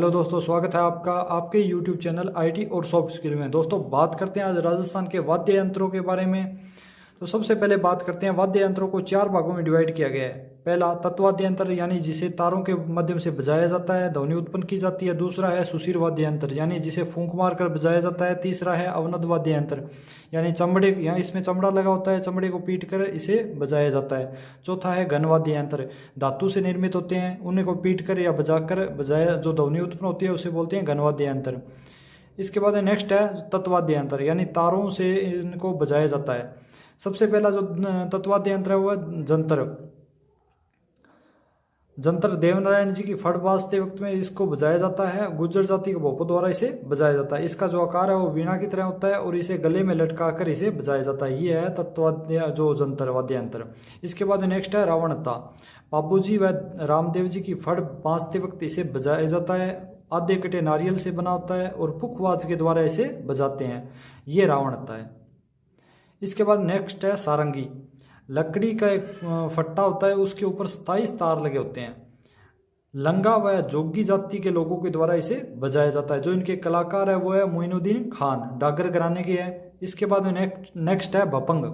Hello दोस्तों, स्वागत है आपका आपके यूट्यूब चैनल आईटी और सॉफ्ट स्किल में। दोस्तों, बात करते हैं आज राजस्थान के वाद्य यंत्रों के बारे में। तो सबसे पहले बात करते हैं, वाद्य यंत्रों को 4 भागों में डिवाइड किया गया है। पहला तत्वाद्य यंत्र, यानी जिसे तारों के माध्यम से बजाया जाता है, ध्वनि उत्पन्न की जाती है। दूसरा है सुशीर वाद्य यंत्र, यानी जिसे फूंक मार कर बजाया जाता है। तीसरा है अवनद वाद्य यंत्र, यानी चमड़े, यहाँ इसमें चमड़ा लगा होता है, चमड़े को पीट कर इसे बजाया जाता है। चौथा है घन वाद्य यंत्र, धातु से निर्मित होते हैं, उन्हीं को पीट कर या बजाकर बजाया जो ध्वनि उत्पन्न होती है उसे बोलते हैं घन वाद्य यंत्र। इसके बाद नेक्स्ट है तत्वाद्य यंत्र, यानी तारों से इनको बजाया जाता है। सबसे पहला जो तत्वाद्य यंत्र है वो है जंतर। जंतर देवनारायण जी की फड़ बाजते वक्त में इसको बजाया जाता है। गुर्जर जाति के भोपों द्वारा इसे बजाया जाता है। इसका जो आकार है वो वीणा की तरह होता है और इसे गले में लटका कर इसे बजाया जाता है। ये है तत्वाद्य जो जंतर वाद्य यंत्र। इसके बाद नेक्स्ट है रावणता। बाबूजी व रामदेव जी की फड़ बाजते वक्त इसे बजाया जाता है। आधे कटे नारियल से बना होता है और पुखवाज के द्वारा इसे बजाते हैं। ये रावणता है। इसके बाद नेक्स्ट है सारंगी। लकड़ी का एक फट्टा होता है, उसके ऊपर 27 तार लगे होते हैं। लंगा व जोगी जाति के लोगों के द्वारा इसे बजाया जाता है। जो इनके कलाकार है वो है मोइनुद्दीन खान, डागर घराने के है। इसके बाद में नेक्स्ट है भपंग।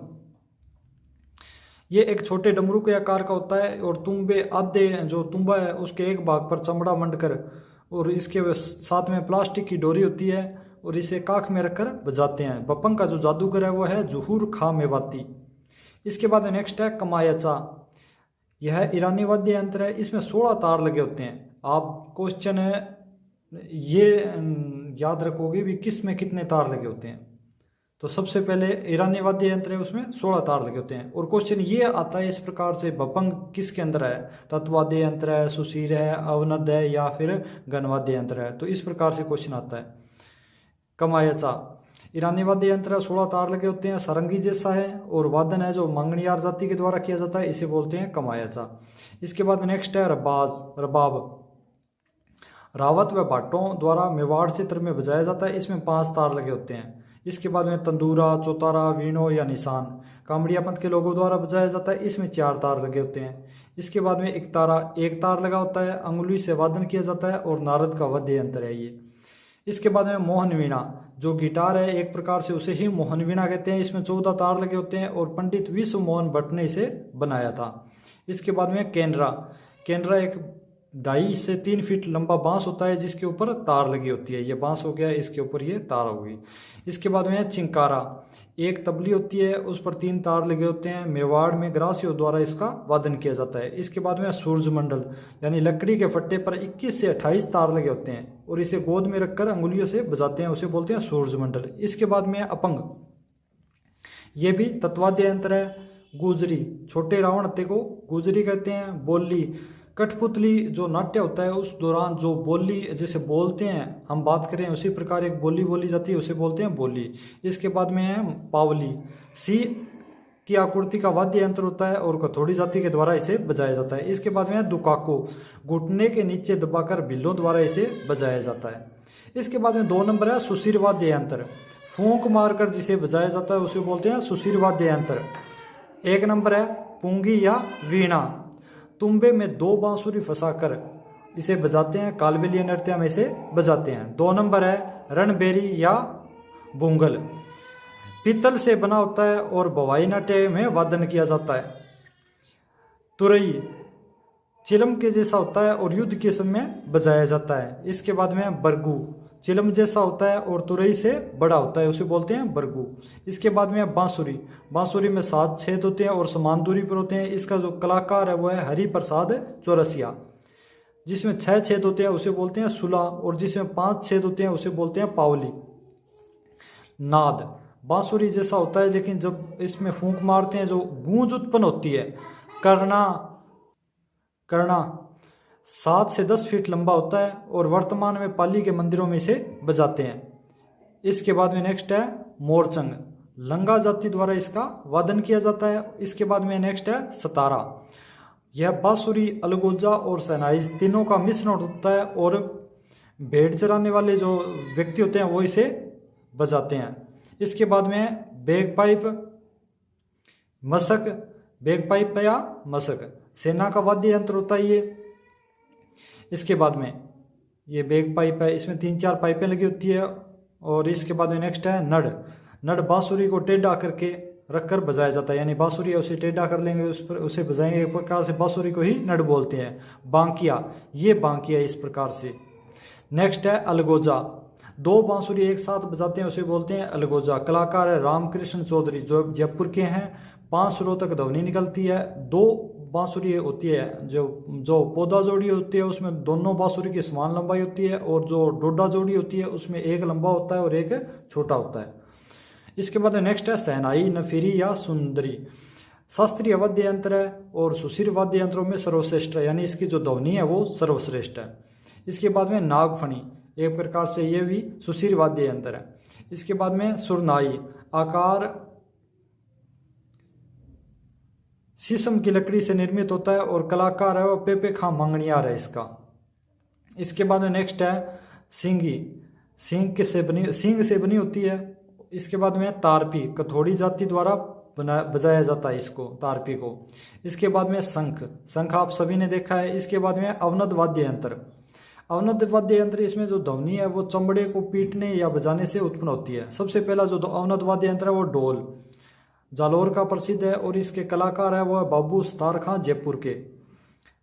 ये एक छोटे डमरू के आकार का होता है और तुम्बे आधे जो तुम्बा है उसके एक भाग पर चमड़ा मंडकर और इसके साथ में प्लास्टिक की डोरी होती है और इसे काख में रखकर बजाते हैं। भपंग का जो जादूगर है वो है जुहूर खां मेवाती। इसके बाद नेक्स्ट है कमायाचा। यह ईरानी वाद्य यंत्र है। इसमें 16 तार लगे होते हैं। आप क्वेश्चन है ये याद रखोगे भी किस में कितने तार लगे होते हैं। तो सबसे पहले ईरानी वाद्य यंत्र है, उसमें 16 तार लगे होते हैं। और क्वेश्चन ये आता है इस प्रकार से, भपंग किसके अंदर है? तत्वाद्य यंत्र है, सुशीर है, अवनद है या फिर घनवाद्य यंत्र है? तो इस प्रकार से क्वेश्चन आता है। कमायाचा ईरानी वाद्य यंत्र है, 16 तार लगे होते हैं, सारंगी जैसा है और वादन है जो मंगनियार जाति के द्वारा किया जाता है, इसे बोलते हैं कमायाचा। इसके बाद नेक्स्ट है रबाब। रावत व भाटों द्वारा मेवाड़ क्षेत्र में बजाया जाता है। इसमें 5 तार लगे होते हैं। इसके बाद में तंदूरा, चौतारा, वीणो या निशान कामड़िया पंथ के लोगों द्वारा बजाया जाता है। इसमें 4 तार लगे होते हैं। इसके बाद में एक तार लगा होता है, अंगुली से वादन किया जाता है और नारद का वाद्य यंत्र है ये। इसके बाद में मोहन वीणा, जो गिटार है एक प्रकार से उसे ही मोहन वीणा कहते हैं। इसमें 14 तार लगे होते हैं और पंडित विश्व मोहन भट्ट ने इसे बनाया था। इसके बाद में केनरा एक 2.5 से 3 फीट लंबा बांस होता है जिसके ऊपर तार लगी होती है। ये बांस हो गया, इसके ऊपर ये तार होगी। इसके बाद में चिंकारा, एक तबली होती है, उस पर 3 तार लगे होते हैं। मेवाड़ में ग्रासियों द्वारा इसका वादन किया जाता है। इसके बाद में सूरजमंडल, यानी लकड़ी के फट्टे पर 21 से 28 तार लगे होते हैं और इसे गोद में रखकर अंगुलियों से बजाते हैं, उसे बोलते हैं सूरजमंडल। इसके बाद में अपंग, ये भी तत्वाद्य यंत्र है। गुजरी, छोटे रावण हत्ते को गुजरी कहते हैं। बोली, कठपुतली जो नाट्य होता है उस दौरान जो बोली जैसे बोलते हैं, हम बात करें उसी प्रकार एक बोली बोली जाती है, उसे बोलते हैं बोली। इसके बाद में है पावली, सी की आकृति का वाद्य यंत्र होता है और कथोड़ी जाति के द्वारा इसे बजाया जाता है। इसके बाद में है दुकाको, घुटने के नीचे दबाकर बिल्लों द्वारा इसे बजाया जाता है। इसके बाद में 2 नंबर है सुशीर वाद्य यंत्र, फूंक मारकर जिसे बजाया जाता है उसे बोलते हैं सुशीर वाद्य यंत्र। 1 नंबर है पुंगी या वीणा, तुम्बे में 2 बांसुरी फंसाकर इसे बजाते हैं, कालबेलिया नृत्य में इसे बजाते हैं। 2 नंबर है रणबेरी या बुंगल, पीतल से बना होता है और भवाई नाट्य में वादन किया जाता है। तुरई, चिलम के जैसा होता है और युद्ध के समय बजाया जाता है। इसके बाद में बरगू, चिलम जैसा होता है और तुरई से बड़ा होता है, उसे बोलते हैं बरगू। इसके बाद में बांसुरी में 7 छेद होते हैं और समान दूरी पर होते हैं। इसका जो कलाकार है वो है हरि प्रसाद चौरसिया। जिसमें 6 छेद होते हैं उसे बोलते हैं सुला और जिसमें 5 छेद होते हैं उसे बोलते हैं पावली। नाद, बांसुरी जैसा होता है लेकिन जब इसमें फूंक मारते हैं जो गूंज उत्पन्न होती है। करना 7 से 10 फीट लंबा होता है और वर्तमान में पाली के मंदिरों में इसे बजाते हैं। इसके बाद में नेक्स्ट है मोरचंग, लंगा जाति द्वारा इसका वादन किया जाता है। इसके बाद में नेक्स्ट है सतारा, यह बांसुरी, अलगोजा और शहनाई तीनों का मिश्रण होता है और भेड़ चराने वाले जो व्यक्ति होते हैं वो इसे बजाते हैं। इसके बाद में बैगपाइप या मशक, सेना का वाद्य यंत्र होता है ये। इसके बाद में ये बैग पाइप है, इसमें 3-4 पाइपें लगी होती है। और इसके बाद में नेक्स्ट है नड़। नड़ बांसुरी को टेढ़ा करके रखकर बजाया जाता है, यानी बांसुरी है उसे टेढ़ा कर लेंगे, उस पर उसे बजाएंगे, एक प्रकार से बांसुरी को ही नड़ बोलते हैं। बांकिया, ये बांकिया इस प्रकार से। नेक्स्ट है अलगोजा। 2 बांसुरी एक साथ बजाते हैं उसे बोलते हैं अलगोजा। कलाकार है रामकृष्ण चौधरी जो जयपुर के हैं। 5 सुरों तक ध्वनि निकलती है। 2 बांसुरी होती है, जो पौधा जोड़ी होती है उसमें दोनों बांसुरी की समान लंबाई होती है, और जो डोडा जोड़ी होती है उसमें एक लंबा होता है और एक छोटा होता है। इसके बाद नेक्स्ट है शहनाई, नफीरी या सुंदरी। शास्त्रीय वाद्य यंत्र है और सुशीर वाद्य यंत्रों में सर्वश्रेष्ठ है, यानी इसकी जो ध्वनि है वो सर्वश्रेष्ठ है। इसके बाद में नागफणी, एक प्रकार से ये भी सुशीर वाद्य यंत्र है। इसके बाद में सुरनाई, आकार शीशम की लकड़ी से निर्मित होता है और कलाकार है वो पेपे खां मंगनियार है इसका। इसके बाद में नेक्स्ट है सिंगी, सींग से बनी होती है। इसके बाद में तारपी, कथोड़ी जाति द्वारा बजाया जाता है इसको, तारपी को। इसके बाद में शंख, शंख आप सभी ने देखा है। इसके बाद में अवनद वाद्य यंत्र। अवनद वाद्य यंत्र, इसमें जो ध्वनि है वो चमड़े को पीटने या बजाने से उत्पन्न होती है। सबसे पहला जो अवनद वाद्य यंत्र है वो ढोल, जालौर का प्रसिद्ध है और इसके कलाकार है वो बाबू सतार खां जयपुर के।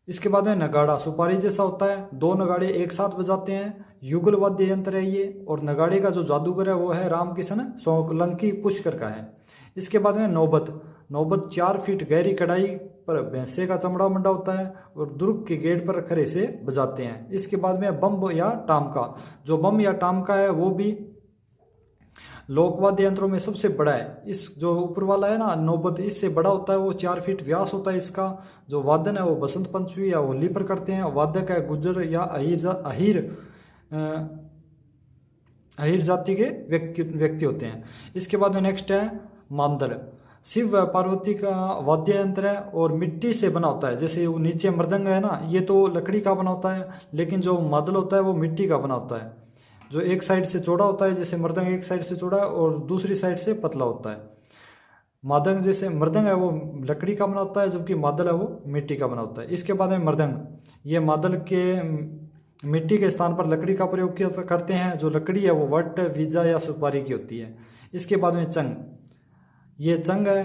इसके बाद में नगाड़ा, सुपारी जैसा होता है, 2 नगाड़े एक साथ बजाते हैं। युगल वाद्य यंत्र है ये, और नगाड़े का जो जादूगर है वो है रामकिशन सोलंकी पुष्कर का है। इसके बाद में नौबत, नौबत 4 फीट गहरी कढ़ाई पर भैंसे का चमड़ा मंडा होता है और दुर्ग के गेट पर खड़े से बजाते हैं। इसके बाद में बम या टामका, जो बम या टामका है वो भी लोकवाद्य यंत्रों में सबसे बड़ा है। इस जो ऊपर वाला है ना नौबत, इससे बड़ा होता है, वो 4 फीट व्यास होता है इसका। जो वादन है वो बसंत पंचमी या होली पर करते हैं। वादक है गुज्जर या अहीर जाति के व्यक्ति होते हैं। इसके बाद में नेक्स्ट है मांदल, शिव व पार्वती का वाद्य यंत्र है और मिट्टी से बना होता है। जैसे वो नीचे मृदंग है ना, ये तो लकड़ी का बना होता है, लेकिन जो मादल होता है वो मिट्टी का बना होता है, जो एक साइड से चौड़ा होता है। जैसे मृदंग एक साइड से चौड़ा है और दूसरी साइड से पतला होता है। मादंग, जैसे मृदंग है वो लकड़ी का बना होता है, जबकि मादल है वो मिट्टी का बना होता है। इसके बाद में मृदंग, ये मादल के मिट्टी के स्थान पर लकड़ी का प्रयोग करते हैं। जो लकड़ी है वो वट, वीजा या सुपारी की होती है। इसके बाद में चंग, ये चंग है,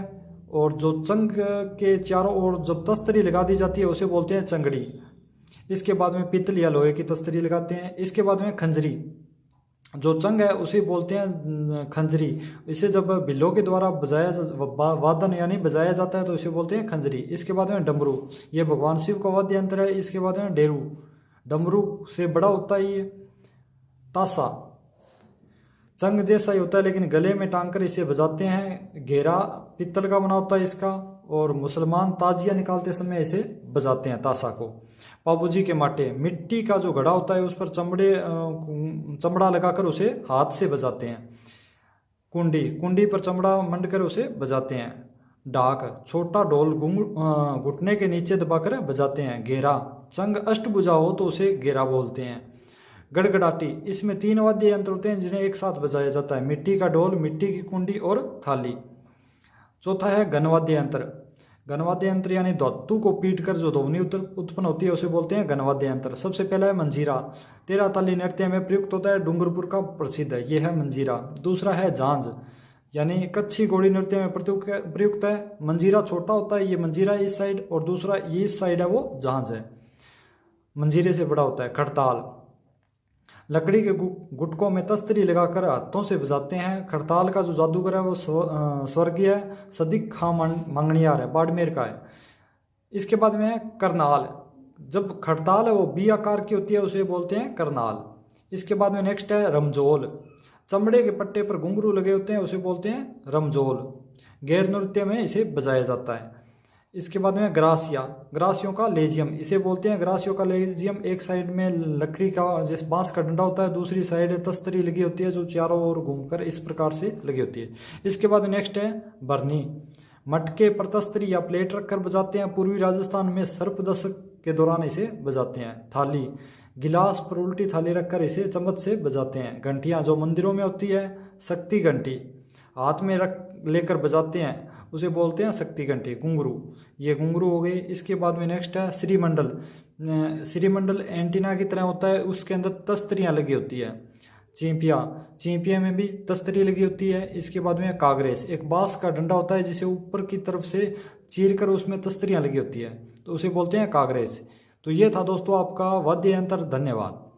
और जो चंग के चारों ओर जब तस्तरी लगा दी जाती है उसे बोलते हैं चंगड़ी। इसके बाद में पित्तल या लोहे की तस्तरी लगाते हैं। इसके बाद में खंजरी, जो चंग है उसे बोलते हैं खंजरी। इसे जब बिल्लों के द्वारा वादन यानी बजाया जाता है तो इसे बोलते हैं खंजरी। इसके बाद में डमरू, ये भगवान शिव का वाद्य यंत्र है। इसके बाद में डेरू, डमरू से बड़ा होता है ये। ताशा, चंग जैसा ही होता है लेकिन गले में टांग कर इसे बजाते हैं। घेरा पित्तल का बना होता है इसका, और मुसलमान ताजिया निकालते समय इसे बजाते हैं ताशा को। पाबूजी के माटे, मिट्टी का जो घड़ा होता है उस पर चमड़ा लगाकर उसे हाथ से बजाते हैं। कुंडी, कुंडी पर चमड़ा मंडकर उसे बजाते हैं। डाक, छोटा ढोल घुटने के नीचे दबाकर बजाते हैं। घेरा, चंग अष्टभुजा हो तो उसे घेरा बोलते हैं। गड़गड़ाटी, इसमें 3 वाद्य यंत्र होते हैं जिन्हें एक साथ बजाया जाता है। मिट्टी का ढोल, मिट्टी की कुंडी और थाली। चौथा है घनवाद्य यंत्र। घनवाद्य यंत्र यानी धातु को पीट कर जो ध्वनि उत्पन्न होती है उसे बोलते हैं घनवाद्य यंत्र। सबसे पहला है मंजीरा, 13 ताली नृत्य में प्रयुक्त होता है, डूंगरपुर का प्रसिद्ध है, ये है मंजीरा। दूसरा है झांझ, यानी कच्छी घोड़ी नृत्य में प्रयुक्त है। मंजीरा छोटा होता है, ये मंजीरा इस साइड, और दूसरा ये इस साइड है वो झांझ है, मंजीरे से बड़ा होता है। खड़ताल, लकड़ी के गुटकों में तस्तरी लगाकर हाथों से बजाते हैं। खड़ताल का जो जादूगर है वो स्वर्गीय सदिक खां मंगनियार है, बाड़मेर का है। इसके बाद में है करनाल, जब खड़ताल है वो बी आकार की होती है उसे बोलते हैं करनाल। इसके बाद में नेक्स्ट है रमजोल, चमड़े के पट्टे पर घुंघरू लगे होते हैं उसे बोलते हैं रमजोल। गैर नृत्य में इसे बजाया जाता है। इसके बाद में ग्रासिया, ग्रासियों का लेजियम, इसे बोलते हैं ग्रासियों का लेजियम। एक साइड में लकड़ी का जैसे बांस का डंडा होता है, दूसरी साइड तस्तरी लगी होती है जो चारों ओर घूमकर इस प्रकार से लगी होती है। इसके बाद नेक्स्ट है बरनी, मटके पर तस्तरी या प्लेट रखकर बजाते हैं। पूर्वी राजस्थान में सर्प दशक के दौरान इसे बजाते हैं। थाली, गिलास पर उल्टी थाली रखकर इसे चम्मच से बजाते हैं। घंटियां, जो मंदिरों में होती है, शक्ति घंटी, हाथ में रख लेकर बजाते हैं उसे बोलते हैं शक्ति घंटी। घुंघरू, ये घुंघरू हो गई। इसके बाद में नेक्स्ट है श्रीमंडल, श्रीमंडल एंटीना की तरह होता है, उसके अंदर तस्तरियाँ लगी होती है। चींपिया में भी तस्तरी लगी होती है। इसके बाद में कागरेस, एक बांस का डंडा होता है जिसे ऊपर की तरफ से चीर कर उसमें तस्तरियाँ लगी होती है, तो उसे बोलते हैं कागरेस। तो ये था दोस्तों आपका वाद्य यंत्र। धन्यवाद।